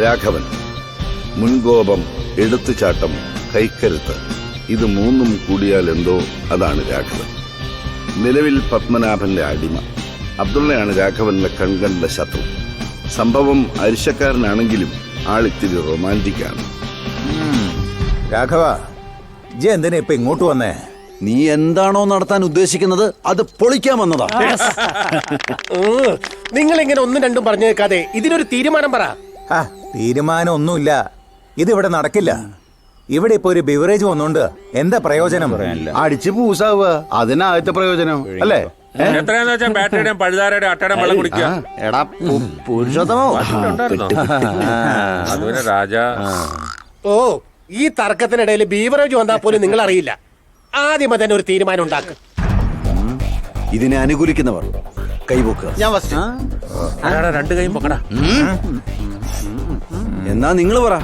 രാഘവൻ. മുൻകോപം, എടുത്തുചാട്ടം, കൈക്കരുത്ത്, ഇത് മൂന്നും കൂടിയാൽ എന്തോ അതാണ് രാഘവൻ. നിലവിൽ പത്മനാഭന്റെ അടിമ. അബ്ദുള്ളയാണ് രാഘവന്റെ കൺകണ്ട ശത്രു. സംഭവം അരിശക്കാരനാണെങ്കിലും ആളിത്തിരി റൊമാൻറ്റിക്കാണ്. രാഘവ, ജി എന്തിനാ ഇപ്പൊ ഇങ്ങോട്ട് വന്നേ? നീ എന്താണോ നടത്താൻ ഉദ്ദേശിക്കുന്നത് അത് പൊളിക്കാൻ വന്നതാ. നിങ്ങൾ ഇങ്ങനെ ഒന്നും രണ്ടും പറഞ്ഞു കേൾക്കാതെ ഇതിനൊരു തീരുമാനം പറ. തീരുമാനം ഒന്നുമില്ല. ഇതിവിടെ നടക്കില്ല. ഇവിടെ ഇപ്പൊ ഒരു ബിവറേജ് വന്നോണ്ട് എന്താ പ്രയോജനം? അടിച്ച് പൂസാവുക, അതിനാദ്യത്തെ പ്രയോജനം അല്ലേ? എത്രയാന്ന് വെച്ചാൽ ബാറ്ററിയുടെയും പഴുതാരയുടെയും അട്ടയുടെയും വെള്ളം കുടിക്കുക. എടാ പുരുഷോത്തമോ, അതുപോലെ രാജ. ഓ, ഈ തർക്കത്തിനിടയിൽ ബീവറേജ് വന്നാൽ പോലും നിങ്ങൾ അറിയില്ല. ആദ്യമേ തന്നെ ഒരു തീരുമാനം ഉണ്ടാക്കുക. ഇതിനെ അനുകൂലിക്കുന്നവർ കൈപൊക്കുക. ഞാൻ ഫസ്റ്റ്. രണ്ട് കൈയും പൊക്കടാ. എന്നാ നിങ്ങൾ പറ.